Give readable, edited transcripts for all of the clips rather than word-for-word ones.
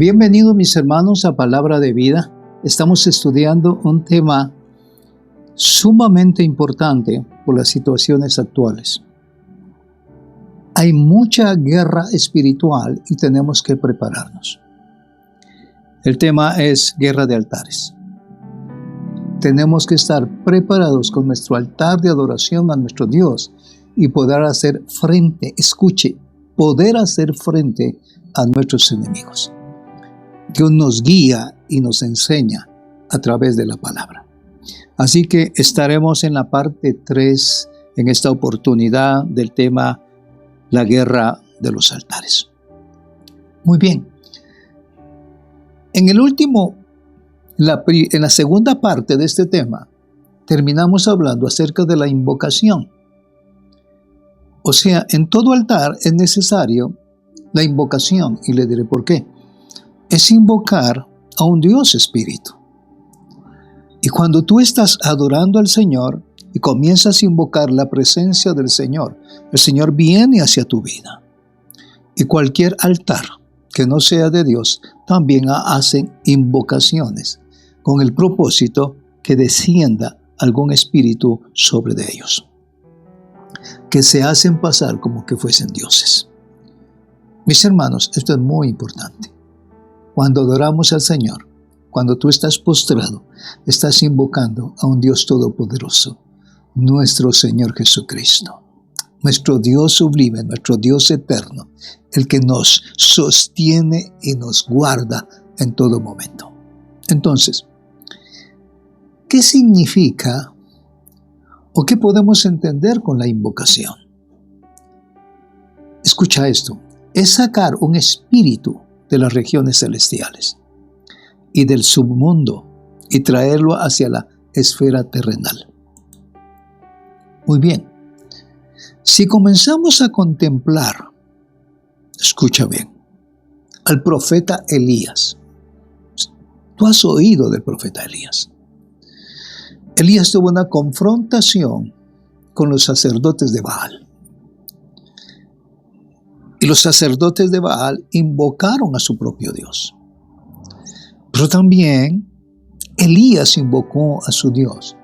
Bienvenidos mis hermanos a Palabra de Vida. Estamos estudiando un tema sumamente importante por las situaciones actuales. Hay mucha guerra espiritual y tenemos que prepararnos. El tema es guerra de altares. Tenemos que estar preparados con nuestro altar de adoración a nuestro Dios y poder hacer frente, poder hacer frente a nuestros enemigos. Dios nos guía y nos enseña a través de la palabra. Así que estaremos en la parte 3 en esta oportunidad del tema la guerra de los altares. Muy bien. En la segunda parte de este tema, terminamos hablando acerca de la invocación. O sea, en todo altar es necesario la invocación, y le diré por qué. Es invocar a un Dios espíritu. Y cuando tú estás adorando al Señor y comienzas a invocar la presencia del Señor, el Señor viene hacia tu vida. Y cualquier altar que no sea de Dios, también hacen invocaciones con el propósito que descienda algún espíritu sobre de ellos, que se hacen pasar como que fuesen dioses. Mis hermanos, esto es muy importante. Cuando adoramos al Señor, cuando tú estás postrado, estás invocando a un Dios todopoderoso, nuestro Señor Jesucristo, nuestro Dios sublime, nuestro Dios eterno, el que nos sostiene y nos guarda en todo momento. Entonces, ¿qué significa o qué podemos entender con la invocación? Escucha esto, es sacar un espíritu de las regiones celestiales y del submundo y traerlo hacia la esfera terrenal. Muy bien, si comenzamos a contemplar, escucha bien, al profeta Elías. Tú has oído del profeta Elías. Elías tuvo una confrontación con los sacerdotes de Baal. Y los sacerdotes de Baal invocaron a su propio Dios. Pero también Elías invocó a su Dios.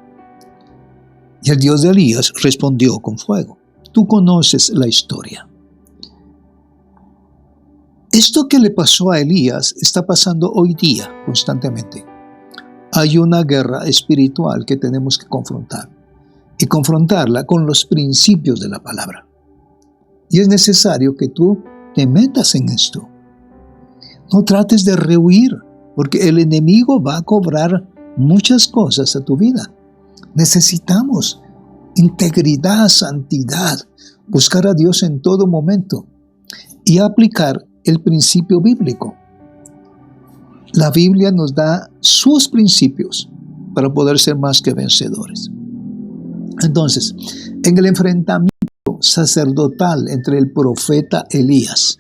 Y el Dios de Elías respondió con fuego. Tú conoces la historia. Esto que le pasó a Elías está pasando hoy día constantemente. Hay una guerra espiritual que tenemos que confrontar. Y confrontarla con los principios de la palabra. Y es necesario que tú te metas en esto. No trates de rehuir, porque el enemigo va a cobrar muchas cosas a tu vida. Necesitamos integridad, santidad, buscar a Dios en todo momento y aplicar el principio bíblico. La Biblia nos da sus principios para poder ser más que vencedores. Entonces, en el enfrentamiento sacerdotal entre el profeta Elías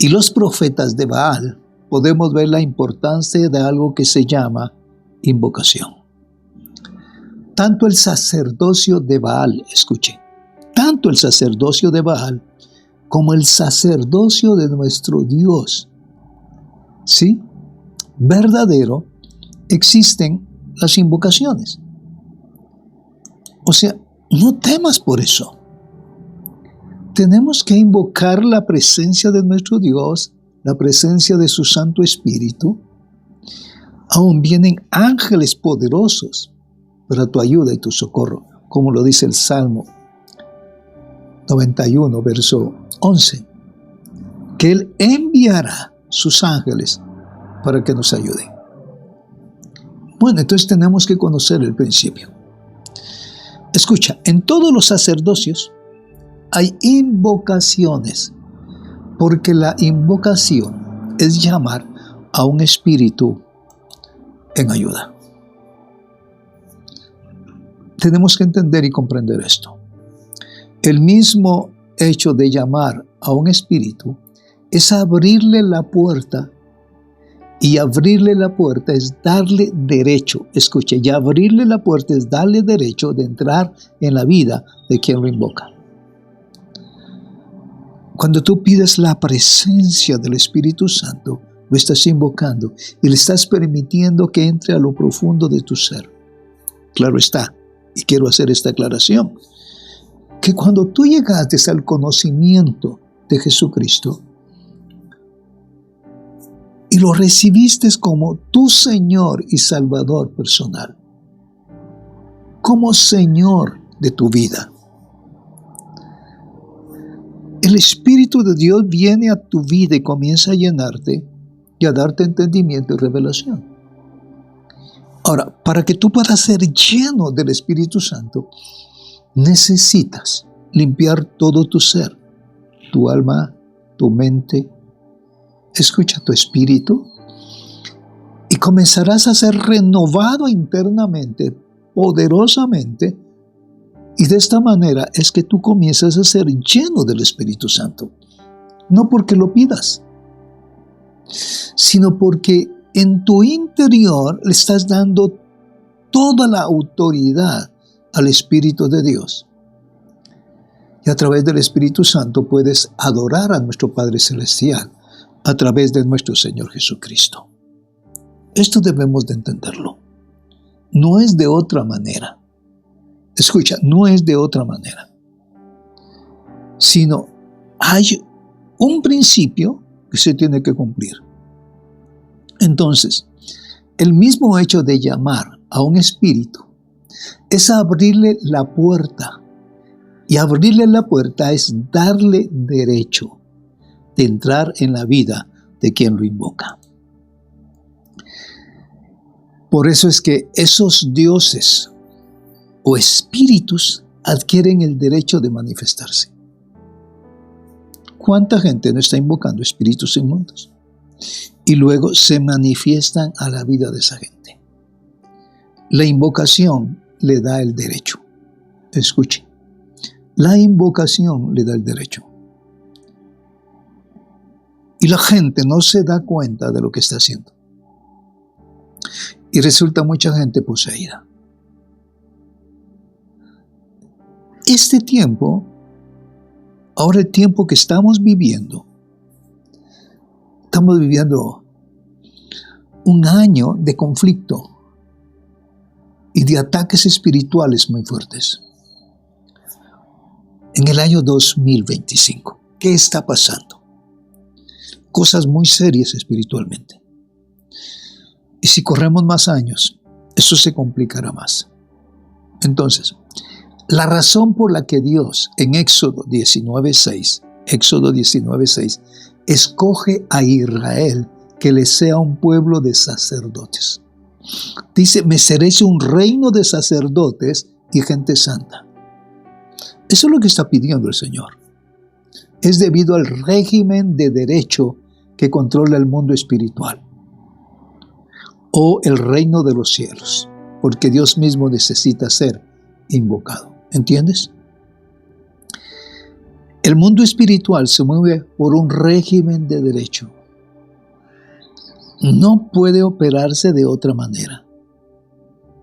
y los profetas de Baal, podemos ver la importancia de algo que se llama invocación. Tanto el sacerdocio de Baal, escuchen, tanto el sacerdocio de Baal como el sacerdocio de nuestro Dios, ¿sí? Verdadero, existen las invocaciones. O sea, no temas por eso. Tenemos que invocar la presencia de nuestro Dios, la presencia de su Santo Espíritu. Aún vienen ángeles poderosos para tu ayuda y tu socorro, como lo dice el Salmo 91, verso 11, que Él enviará sus ángeles para que nos ayuden. Bueno, entonces tenemos que conocer el principio. Escucha, en todos los sacerdocios hay invocaciones, porque la invocación es llamar a un espíritu en ayuda. Tenemos que entender y comprender esto. El mismo hecho de llamar a un espíritu es abrirle la puerta, y abrirle la puerta es darle derecho. Escuche, y abrirle la puerta es darle derecho de entrar en la vida de quien lo invoca. Cuando tú pides la presencia del Espíritu Santo, lo estás invocando y le estás permitiendo que entre a lo profundo de tu ser. Claro está, y quiero hacer esta aclaración, que cuando tú llegaste al conocimiento de Jesucristo y lo recibiste como tu Señor y Salvador personal, como Señor de tu vida, el Espíritu de Dios viene a tu vida y comienza a llenarte y a darte entendimiento y revelación. Ahora, para que tú puedas ser lleno del Espíritu Santo, necesitas limpiar todo tu ser, tu alma, tu mente, escucha tu espíritu, y comenzarás a ser renovado internamente, poderosamente, y de esta manera es que tú comienzas a ser lleno del Espíritu Santo. No porque lo pidas, sino porque en tu interior le estás dando toda la autoridad al Espíritu de Dios. Y a través del Espíritu Santo puedes adorar a nuestro Padre Celestial a través de nuestro Señor Jesucristo. Esto debemos de entenderlo. No es de otra manera. Escucha, no es de otra manera. Sino hay un principio que se tiene que cumplir. Entonces, el mismo hecho de llamar a un espíritu es abrirle la puerta. Y abrirle la puerta es darle derecho de entrar en la vida de quien lo invoca. Por eso es que esos dioses o espíritus adquieren el derecho de manifestarse. ¿Cuánta gente no está invocando espíritus inmundos? Y luego se manifiestan a la vida de esa gente. La invocación le da el derecho. Escuche, la invocación le da el derecho. Y la gente no se da cuenta de lo que está haciendo. Y resulta mucha gente poseída. Este tiempo, ahora el tiempo que estamos viviendo un año de conflicto y de ataques espirituales muy fuertes. En el año 2025, ¿qué está pasando? Cosas muy serias espiritualmente. Y si corremos más años, eso se complicará más. Entonces, la razón por la que Dios en Éxodo 19:6, escoge a Israel que le sea un pueblo de sacerdotes. Dice, me seréis un reino de sacerdotes y gente santa. Eso es lo que está pidiendo el Señor. Es debido al régimen de derecho que controla el mundo espiritual o el reino de los cielos, porque Dios mismo necesita ser invocado. ¿Entiendes? El mundo espiritual se mueve por un régimen de derecho. No puede operarse de otra manera.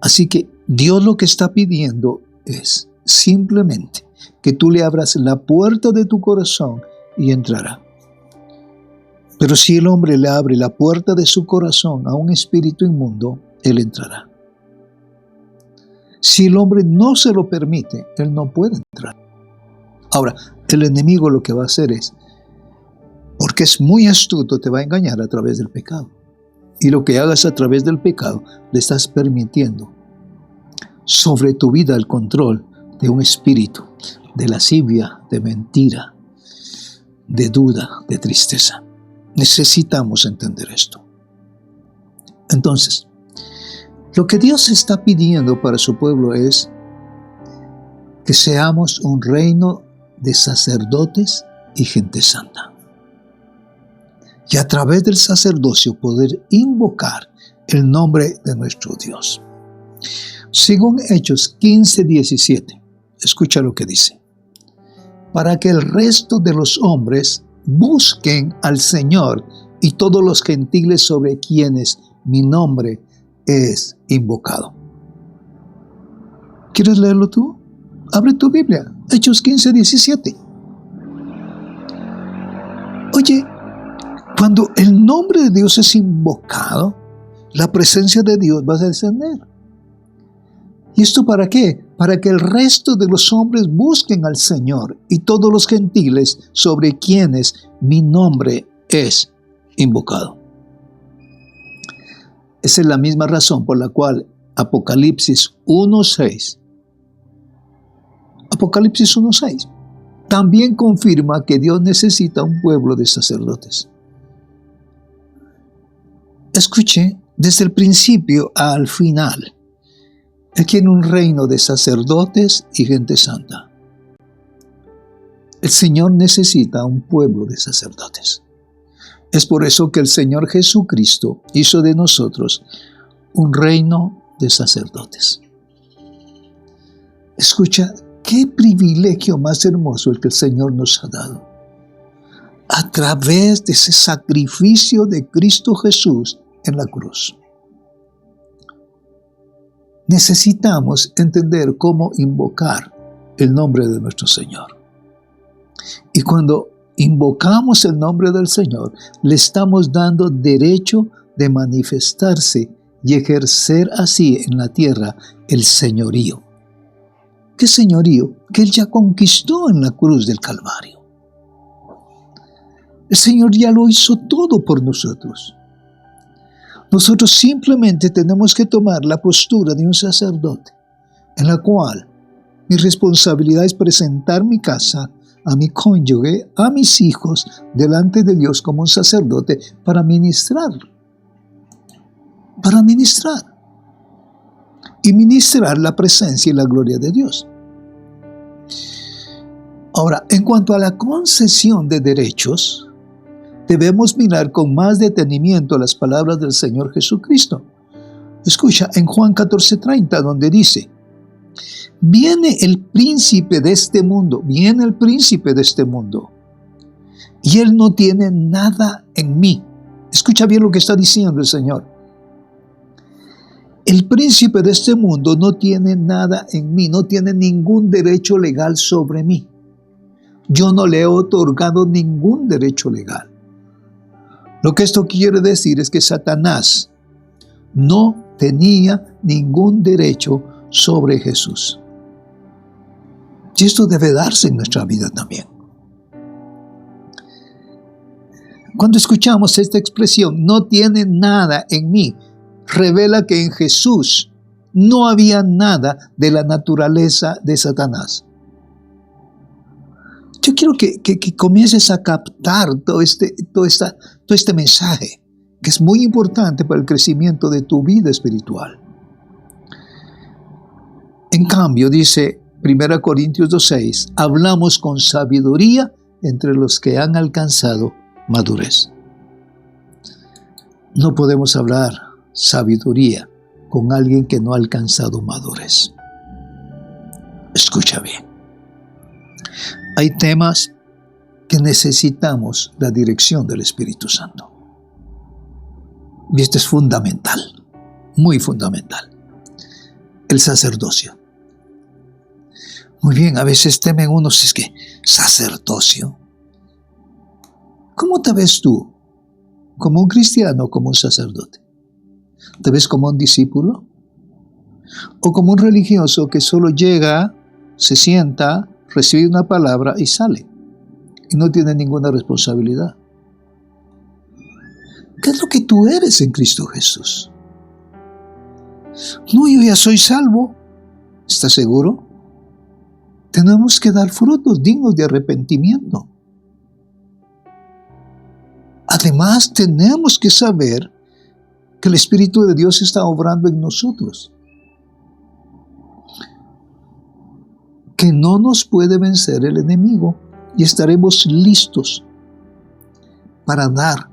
Así que Dios lo que está pidiendo es simplemente que tú le abras la puerta de tu corazón y entrará. Pero si el hombre le abre la puerta de su corazón a un espíritu inmundo, él entrará. Si el hombre no se lo permite, él no puede entrar. Ahora, el enemigo lo que va a hacer es, porque es muy astuto, te va a engañar a través del pecado. Y lo que hagas a través del pecado, le estás permitiendo sobre tu vida el control de un espíritu de lascivia, de mentira, de duda, de tristeza. Necesitamos entender esto. Entonces, lo que Dios está pidiendo para su pueblo es que seamos un reino de sacerdotes y gente santa. Y a través del sacerdocio poder invocar el nombre de nuestro Dios. Según Hechos 15:17, escucha lo que dice. Para que el resto de los hombres busquen al Señor y todos los gentiles sobre quienes mi nombre es invocado. ¿Quieres leerlo tú? Abre tu Biblia, Hechos 15:17. Oye, cuando el nombre de Dios es invocado, la presencia de Dios va a descender. ¿Y esto para qué? Para que el resto de los hombres busquen al Señor y todos los gentiles sobre quienes mi nombre es invocado. Esa es la misma razón por la cual Apocalipsis 1:6 también confirma que Dios necesita un pueblo de sacerdotes. Escuche, desde el principio al final, Él quiere un reino de sacerdotes y gente santa. El Señor necesita un pueblo de sacerdotes. Es por eso que el Señor Jesucristo hizo de nosotros un reino de sacerdotes. Escucha, qué privilegio más hermoso el que el Señor nos ha dado. A través de ese sacrificio de Cristo Jesús en la cruz. Necesitamos entender cómo invocar el nombre de nuestro Señor. Y cuando invocamos el nombre del Señor, le estamos dando derecho de manifestarse y ejercer así en la tierra el señorío. ¿Qué señorío? Que Él ya conquistó en la cruz del Calvario. El Señor ya lo hizo todo por nosotros. Nosotros simplemente tenemos que tomar la postura de un sacerdote, en la cual mi responsabilidad es presentar mi casa, a mi cónyuge, a mis hijos, delante de Dios como un sacerdote para ministrar. Para ministrar. Y ministrar la presencia y la gloria de Dios. Ahora, en cuanto a la concesión de derechos, debemos mirar con más detenimiento las palabras del Señor Jesucristo. Escucha, en Juan 14:30, donde dice: viene el príncipe de este mundo, y él no tiene nada en mí. Escucha bien lo que está diciendo el Señor. El príncipe de este mundo no tiene nada en mí, no tiene ningún derecho legal sobre mí. Yo no le he otorgado ningún derecho legal. Lo que esto quiere decir es que Satanás no tenía ningún derecho sobre Jesús. Y esto debe darse en nuestra vida también. Cuando escuchamos esta expresión, no tiene nada en mí, revela que en Jesús no había nada de la naturaleza de Satanás. Yo quiero que comiences a captar todo este mensaje, que es muy importante para el crecimiento de tu vida espiritual. En cambio, dice 1 Corintios 2:6, hablamos con sabiduría entre los que han alcanzado madurez. No podemos hablar sabiduría con alguien que no ha alcanzado madurez. Escucha bien. Hay temas que necesitamos la dirección del Espíritu Santo. Y esto es fundamental, muy fundamental. El sacerdocio. Muy bien, a veces temen unos, es que, sacerdocio. ¿Cómo te ves tú? ¿Como un cristiano o como un sacerdote? ¿Te ves como un discípulo? ¿O como un religioso que solo llega, se sienta, recibe una palabra y sale? Y no tiene ninguna responsabilidad. ¿Qué es lo que tú eres en Cristo Jesús? No, yo ya soy salvo. ¿Estás seguro? Tenemos que dar frutos dignos de arrepentimiento. Además, tenemos que saber que el Espíritu de Dios está obrando en nosotros. Que no nos puede vencer el enemigo y estaremos listos para dar.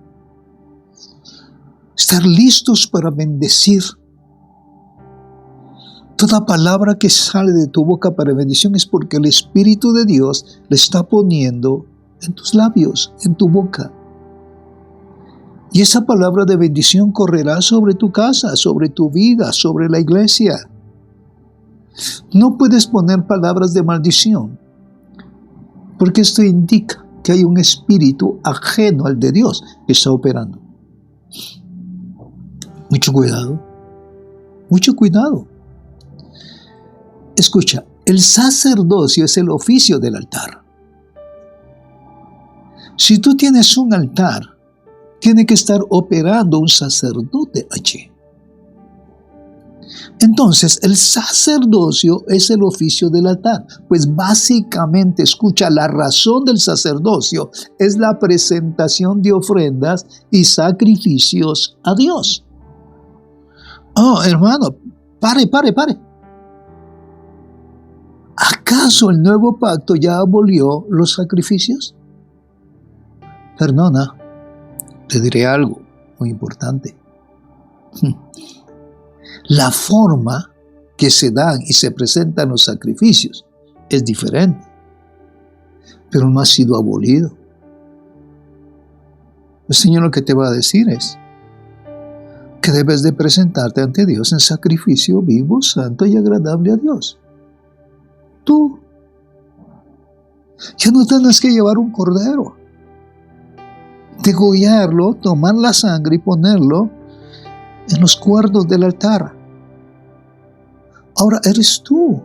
Estar listos para bendecir. Toda palabra que sale de tu boca para bendición es porque el Espíritu de Dios le está poniendo en tus labios, en tu boca. Y esa palabra de bendición correrá sobre tu casa, sobre tu vida, sobre la iglesia. No puedes poner palabras de maldición, porque esto indica que hay un espíritu ajeno al de Dios que está operando. Mucho cuidado, mucho cuidado. Escucha, el sacerdocio es el oficio del altar. Si tú tienes un altar, tiene que estar operando un sacerdote allí. Entonces, el sacerdocio es el oficio del altar. Pues básicamente, escucha, la razón del sacerdocio es la presentación de ofrendas y sacrificios a Dios. Oh, hermano, pare. ¿Acaso el nuevo pacto ya abolió los sacrificios? Perdona, te diré algo muy importante. La forma que se dan y se presentan los sacrificios es diferente, pero no ha sido abolido. El Señor lo que te va a decir es que debes de presentarte ante Dios en sacrificio vivo, santo y agradable a Dios. Tú ya no tienes que llevar un cordero, degollarlo, tomar la sangre y ponerlo en los cuernos del altar. Ahora eres tú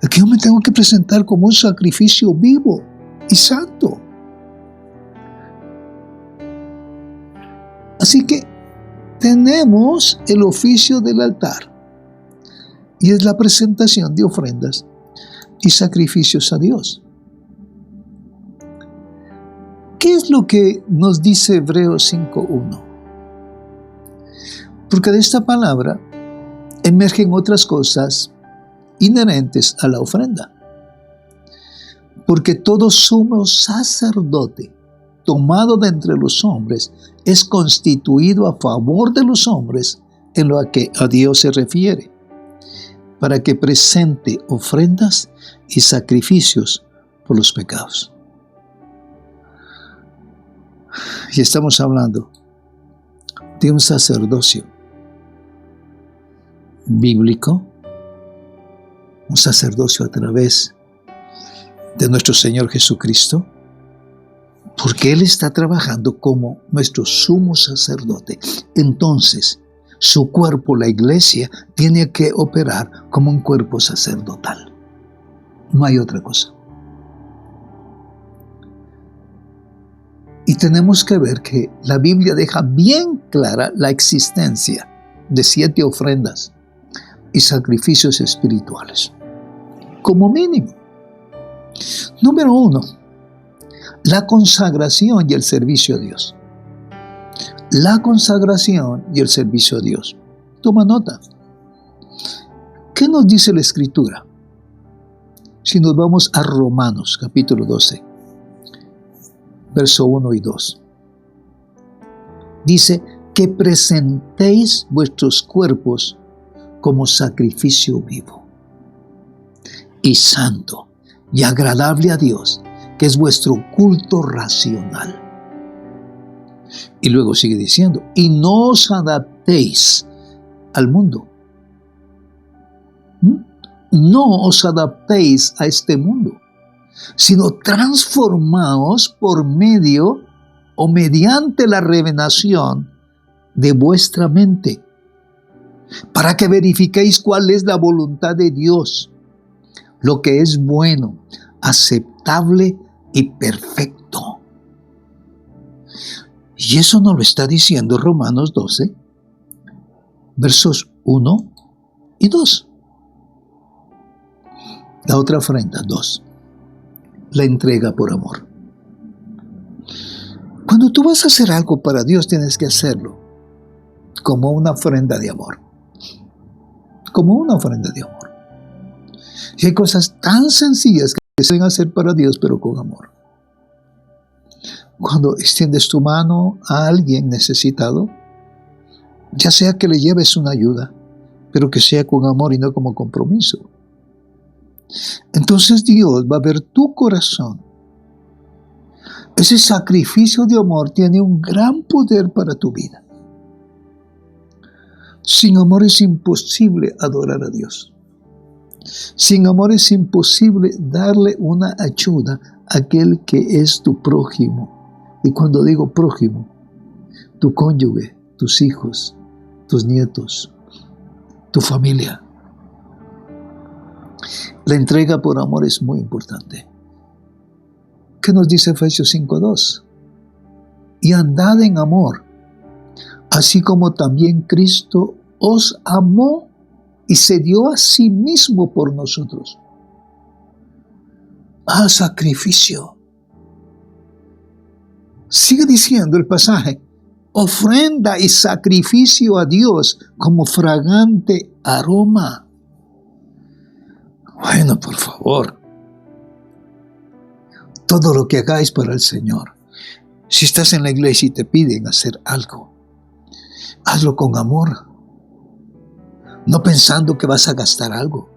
el que yo me tengo que presentar como un sacrificio vivo y santo. Así que tenemos el oficio del altar y es la presentación de ofrendas y sacrificios a Dios. ¿Qué es lo que nos dice Hebreos 5:1? Porque de esta palabra emergen otras cosas inherentes a la ofrenda. Porque todo sumo sacerdote tomado de entre los hombres es constituido a favor de los hombres en lo que a Dios se refiere, para que presente ofrendas y sacrificios por los pecados. Y estamos hablando de un sacerdocio bíblico, un sacerdocio a través de nuestro Señor Jesucristo, porque Él está trabajando como nuestro sumo sacerdote. Entonces, su cuerpo, la iglesia, tiene que operar como un cuerpo sacerdotal. No hay otra cosa. Y tenemos que ver que la Biblia deja bien clara la existencia de 7 ofrendas y sacrificios espirituales, como mínimo. Número 1, la consagración y el servicio a Dios. La consagración y el servicio a Dios. Toma nota. ¿Qué nos dice la Escritura? Si nos vamos a Romanos, capítulo 12, verso 1 y 2. Dice que presentéis vuestros cuerpos como sacrificio vivo y santo y agradable a Dios, que es vuestro culto racional. Y luego sigue diciendo, y no os adaptéis al mundo. No os adaptéis a este mundo, sino transformaos por medio o mediante la revelación de vuestra mente, para que verifiquéis cuál es la voluntad de Dios, lo que es bueno, aceptable y perfecto. Y eso nos lo está diciendo Romanos 12, versos 1 y 2. La otra ofrenda, 2. La entrega por amor. Cuando tú vas a hacer algo para Dios, tienes que hacerlo como una ofrenda de amor. Como una ofrenda de amor. Y hay cosas tan sencillas que se deben hacer para Dios, pero con amor. Cuando extiendes tu mano a alguien necesitado, ya sea que le lleves una ayuda, pero que sea con amor y no como compromiso. Entonces Dios va a ver tu corazón. Ese sacrificio de amor tiene un gran poder para tu vida. Sin amor es imposible adorar a Dios. Sin amor es imposible darle una ayuda aquel que es tu prójimo. Y cuando digo prójimo, tu cónyuge, tus hijos, tus nietos, tu familia. La entrega por amor es muy importante. ¿Qué nos dice Efesios 5:2? Y andad en amor, así como también Cristo os amó y se dio a sí mismo por nosotros. Sacrificio. Sigue diciendo el pasaje, ofrenda y sacrificio a Dios como fragante aroma. Bueno, por favor, todo lo que hagáis para el Señor. Si estás en la iglesia y te piden hacer algo, hazlo con amor. No pensando que vas a gastar algo.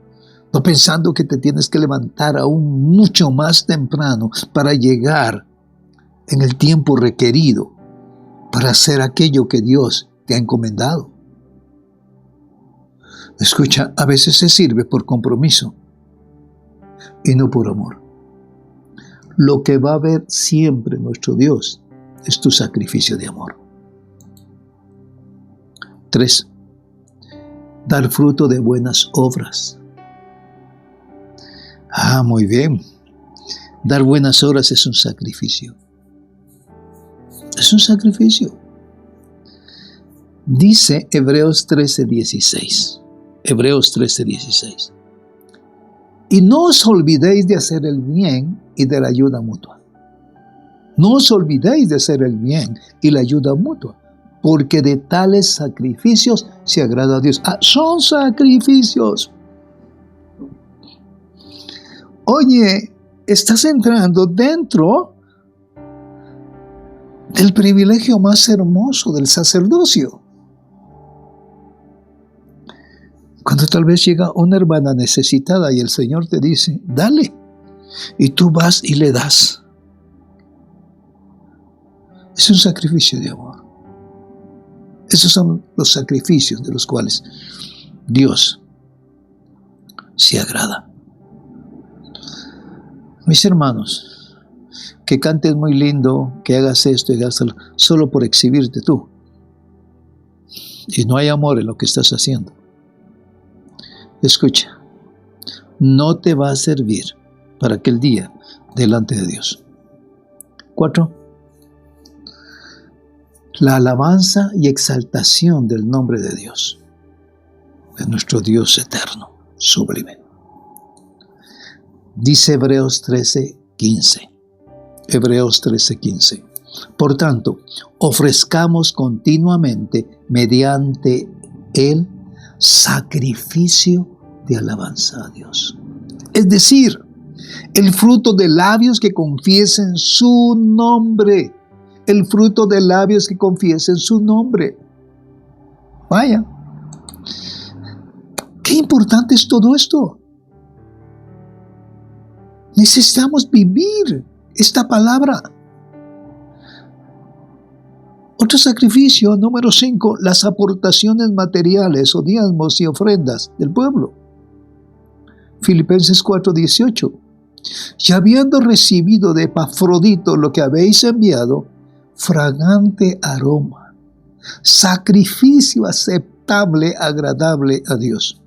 No pensando que te tienes que levantar aún mucho más temprano para llegar en el tiempo requerido para hacer aquello que Dios te ha encomendado. Escucha, a veces se sirve por compromiso y no por amor. Lo que va a ver siempre nuestro Dios es tu sacrificio de amor. 3. Dar fruto de buenas obras. Muy bien. Dar buenas obras es un sacrificio. Es un sacrificio. Dice Hebreos 13:16. Hebreos 13:16. Y no os olvidéis de hacer el bien y de la ayuda mutua. No os olvidéis de hacer el bien y la ayuda mutua, porque de tales sacrificios se agrada a Dios. Son sacrificios. Oye, estás entrando dentro del privilegio más hermoso del sacerdocio. Cuando tal vez llega una hermana necesitada y el Señor te dice, dale, y tú vas y le das. Es un sacrificio de amor. Esos son los sacrificios de los cuales Dios se agrada. Mis hermanos, que cantes muy lindo, que hagas esto y hagas lo, solo por exhibirte tú. Y no hay amor en lo que estás haciendo. Escucha, no te va a servir para aquel día delante de Dios. 4. La alabanza y exaltación del nombre de Dios, de nuestro Dios eterno, sublime. Dice Hebreos 13:15. Hebreos 13:15. Por tanto, ofrezcamos continuamente mediante el sacrificio de alabanza a Dios. Es decir, el fruto de labios que confiesen su nombre. El fruto de labios que confiesen su nombre. Vaya. Qué importante es todo esto. Necesitamos vivir esta palabra. Otro sacrificio, número 5, las aportaciones materiales o diezmos y ofrendas del pueblo. Filipenses 4:18. Y habiendo recibido de Epafrodito lo que habéis enviado, fragante aroma, sacrificio aceptable, agradable a Dios.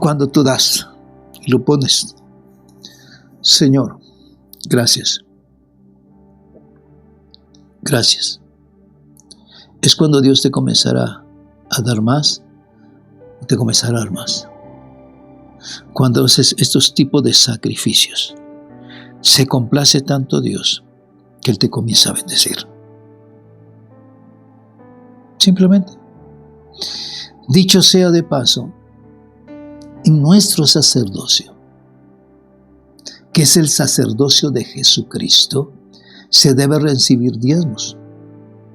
Cuando tú das y lo pones, Señor, gracias. Gracias. Es cuando Dios te comenzará a dar más, te comenzará a dar más. Cuando haces estos tipos de sacrificios, se complace tanto Dios que Él te comienza a bendecir. Simplemente. Dicho sea de paso, en nuestro sacerdocio, que es el sacerdocio de Jesucristo, se debe recibir diezmos,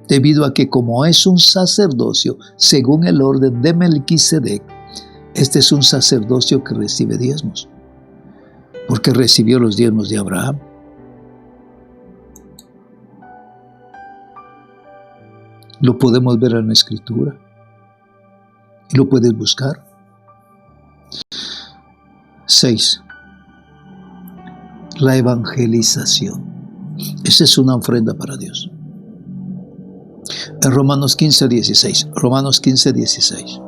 debido a que como es un sacerdocio, según el orden de Melquisedec, este es un sacerdocio que recibe diezmos, porque recibió los diezmos de Abraham. Lo podemos ver en la Escritura y lo puedes buscar. 6. La evangelización. Esa es una ofrenda para Dios. En Romanos 15:16. Romanos 15:16.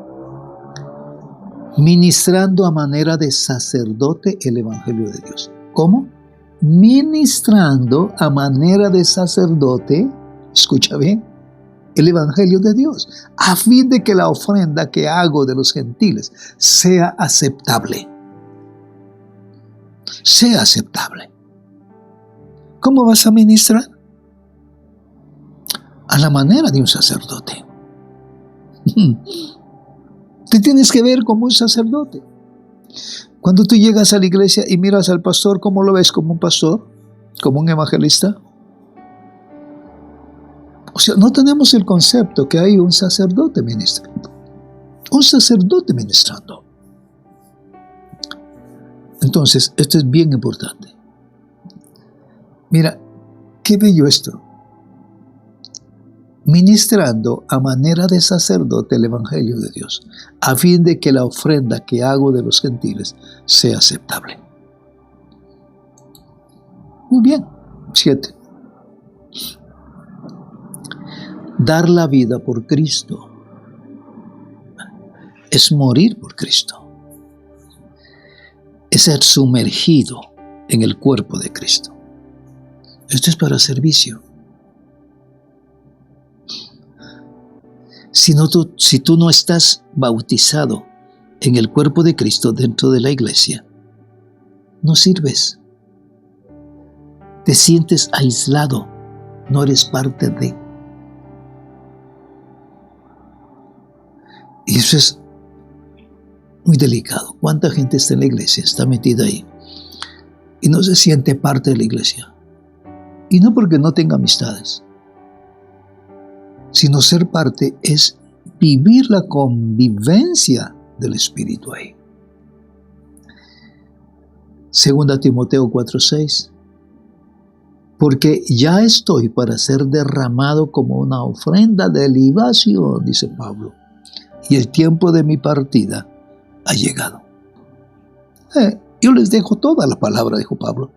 Ministrando a manera de sacerdote el evangelio de Dios. ¿Cómo? Ministrando a manera de sacerdote, escucha bien, el evangelio de Dios, a fin de que la ofrenda que hago de los gentiles sea aceptable. Sea aceptable. ¿Cómo vas a ministrar? A la manera de un sacerdote. Te tienes que ver como un sacerdote. Cuando tú llegas a la iglesia y miras al pastor, ¿cómo lo ves? ¿Como un pastor? ¿Como un evangelista? O sea, no tenemos el concepto que hay un sacerdote ministrando. Un sacerdote ministrando. Entonces, esto es bien importante. Mira, qué bello esto. Ministrando a manera de sacerdote el evangelio de Dios, a fin de que la ofrenda que hago de los gentiles sea aceptable. Muy bien. 7. Dar la vida por Cristo es morir por Cristo. Es ser sumergido en el cuerpo de Cristo. Esto es para servicio. Si tú no estás bautizado en el cuerpo de Cristo dentro de la iglesia, no sirves. Te sientes aislado, no eres parte de. Y eso es muy delicado. ¿Cuánta gente está en la iglesia, está metida ahí y no se siente parte de la iglesia? Y no porque no tenga amistades, sino ser parte es vivir la convivencia del Espíritu ahí. 2 Timoteo 4:6. Porque ya estoy para ser derramado como una ofrenda de libación, dice Pablo, y el tiempo de mi partida ha llegado. Yo les dejo toda la palabra, dijo Pablo,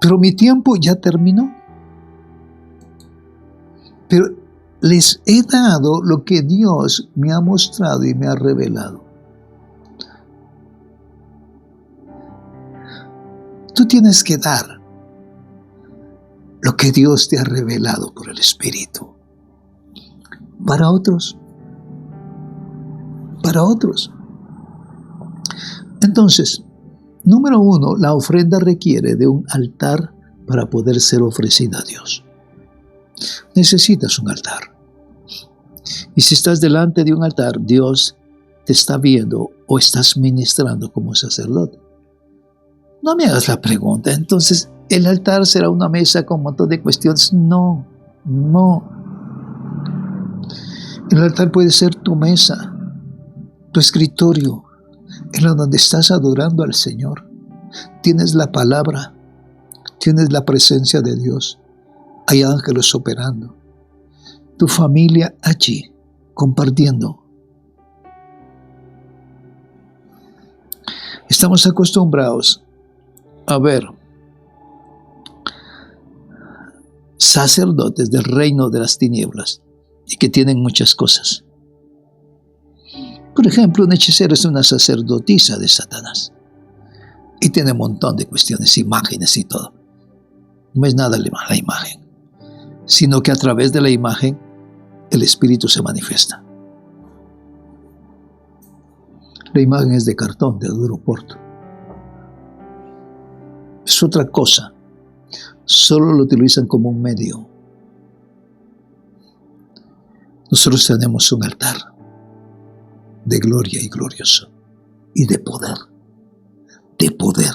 pero mi tiempo ya terminó. Pero les he dado lo que Dios me ha mostrado y me ha revelado. Tú tienes que dar lo que Dios te ha revelado por el Espíritu. Para otros. Para otros. Entonces, número 1, la ofrenda requiere de un altar para poder ser ofrecida a Dios. Necesitas un altar. Y si estás delante de un altar, Dios te está viendo o estás ministrando como sacerdote. No me hagas la pregunta, entonces, ¿el altar será una mesa con un montón de cuestiones? No, no. El altar puede ser tu mesa, tu escritorio, en donde estás adorando al Señor. Tienes la palabra, tienes la presencia de Dios. Hay ángeles operando. Tu familia allí, compartiendo. Estamos acostumbrados a ver sacerdotes del reino de las tinieblas y que tienen muchas cosas. Por ejemplo, un hechicero es una sacerdotisa de Satanás y tiene un montón de cuestiones, imágenes y todo. No es nada la imagen, sino que a través de la imagen el espíritu se manifiesta. La imagen es de cartón, de duro porto. Es otra cosa. Solo lo utilizan como un medio. Nosotros tenemos un altar de gloria y glorioso y de poder. De poder.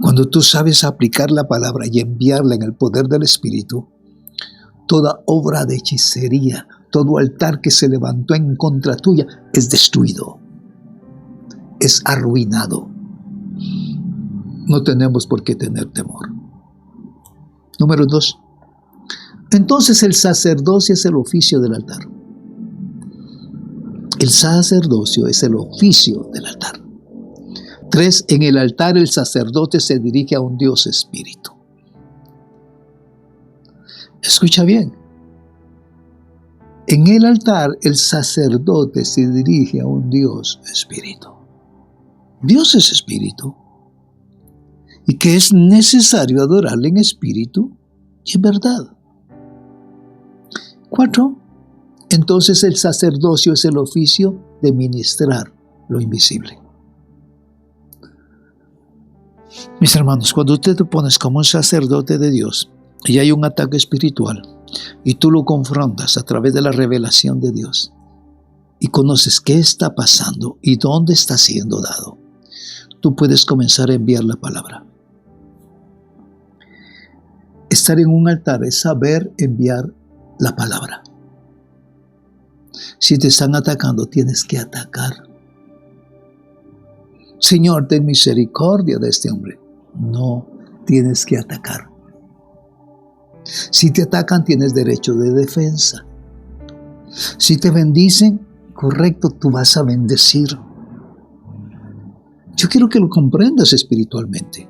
Cuando tú sabes aplicar la palabra y enviarla en el poder del Espíritu, toda obra de hechicería, todo altar que se levantó en contra tuya es destruido, es arruinado. No tenemos por qué tener temor. Número 2. Entonces el sacerdocio es el oficio del altar. El sacerdocio es el oficio del altar. 3. En el altar el sacerdote se dirige a un Dios espíritu. Escucha bien. En el altar el sacerdote se dirige a un Dios espíritu. Dios es espíritu. Y que es necesario adorarle en espíritu y en verdad. 4. Entonces el sacerdocio es el oficio de ministrar lo invisible. Mis hermanos, cuando usted te pones como un sacerdote de Dios y hay un ataque espiritual y tú lo confrontas a través de la revelación de Dios y conoces qué está pasando y dónde está siendo dado, tú puedes comenzar a enviar la palabra. Estar en un altar es saber enviar la palabra. Si te están atacando, tienes que atacar. Señor, ten misericordia de este hombre. No, tienes que atacar. Si te atacan, tienes derecho de defensa. Si te bendicen, correcto, tú vas a bendecir. Yo quiero que lo comprendas espiritualmente.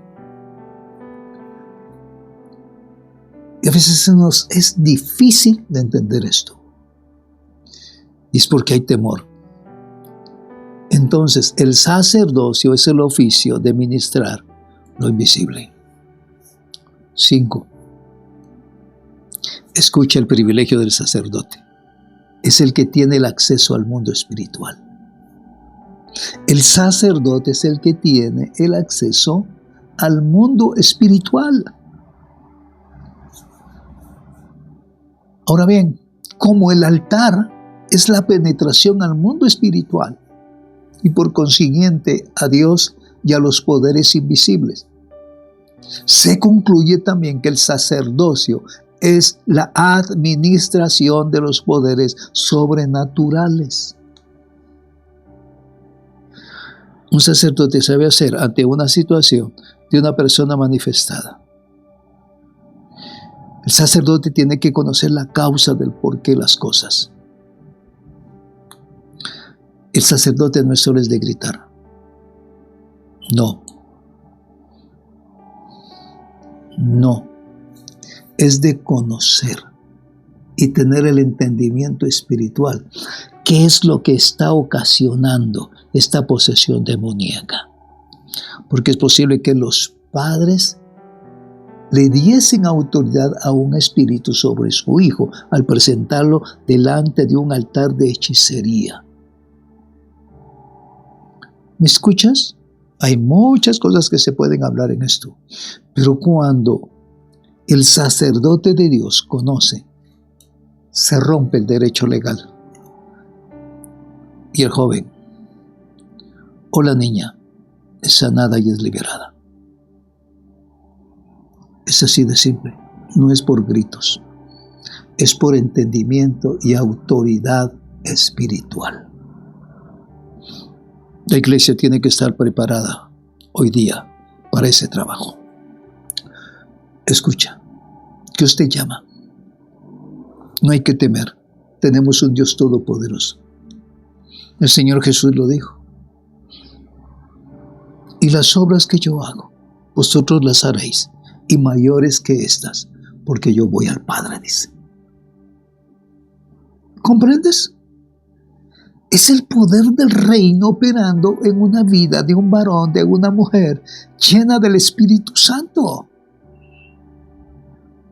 Y a veces nos es difícil de entender esto. Y es porque hay temor. Entonces, el sacerdocio es el oficio de ministrar lo invisible. 5. Escucha el privilegio del sacerdote. Es el que tiene el acceso al mundo espiritual. El sacerdote es el que tiene el acceso al mundo espiritual. Ahora bien, como el altar es la penetración al mundo espiritual y por consiguiente a Dios y a los poderes invisibles, se concluye también que el sacerdocio es la administración de los poderes sobrenaturales. Un sacerdote sabe hacer ante una situación de una persona manifestada. El sacerdote tiene que conocer la causa del porqué de las cosas. El sacerdote no es solo de gritar. No. No. Es de conocer y tener el entendimiento espiritual. ¿Qué es lo que está ocasionando esta posesión demoníaca? Porque es posible que los padres le diesen autoridad a un espíritu sobre su hijo al presentarlo delante de un altar de hechicería. ¿Me escuchas? Hay muchas cosas que se pueden hablar en esto, pero cuando el sacerdote de Dios conoce, se rompe el derecho legal. Y el joven o la niña es sanada y es liberada. Es así de simple, no es por gritos, es por entendimiento y autoridad espiritual. La iglesia tiene que estar preparada hoy día para ese trabajo. Escucha, Dios te llama. No hay que temer, tenemos un Dios todopoderoso. El Señor Jesús lo dijo. Y las obras que yo hago, vosotros las haréis, y mayores que estas, porque yo voy al Padre, dice. ¿Comprendes? Es el poder del reino operando en una vida de un varón, de una mujer, llena del Espíritu Santo.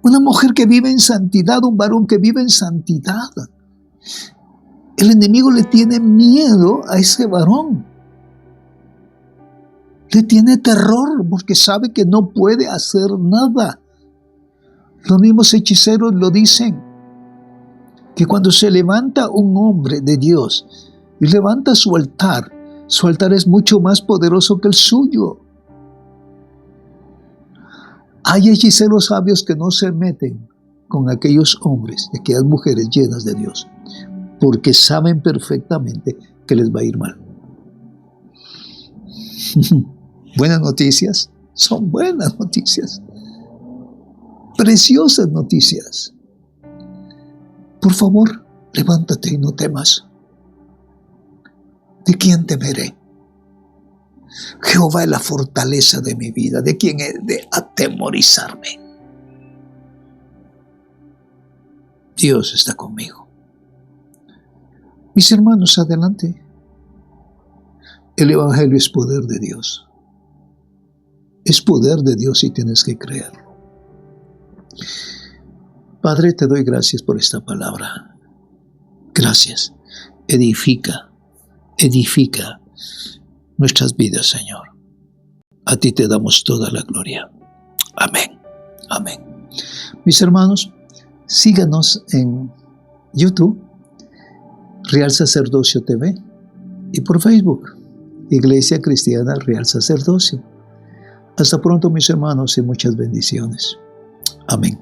Una mujer que vive en santidad, un varón que vive en santidad. El enemigo le tiene miedo a ese varón. Le tiene terror porque sabe que no puede hacer nada. Los mismos hechiceros lo dicen, que cuando se levanta un hombre de Dios y levanta su altar es mucho más poderoso que el suyo. Hay hechiceros sabios que no se meten con aquellos hombres y aquellas mujeres llenas de Dios, porque saben perfectamente que les va a ir mal. Buenas noticias, son buenas noticias, preciosas noticias. Por favor, levántate y no temas. ¿De quién temeré? Jehová es la fortaleza de mi vida. ¿De quién he de atemorizarme? Dios está conmigo. Mis hermanos, adelante. El Evangelio es poder de Dios. Es poder de Dios y tienes que creerlo. Padre, te doy gracias por esta palabra. Gracias. Edifica nuestras vidas, Señor. A ti te damos toda la gloria. Amén. Amén. Mis hermanos, síganos en YouTube, Real Sacerdocio TV, y por Facebook, Iglesia Cristiana Real Sacerdocio. Hasta pronto, mis hermanos, y muchas bendiciones. Amén.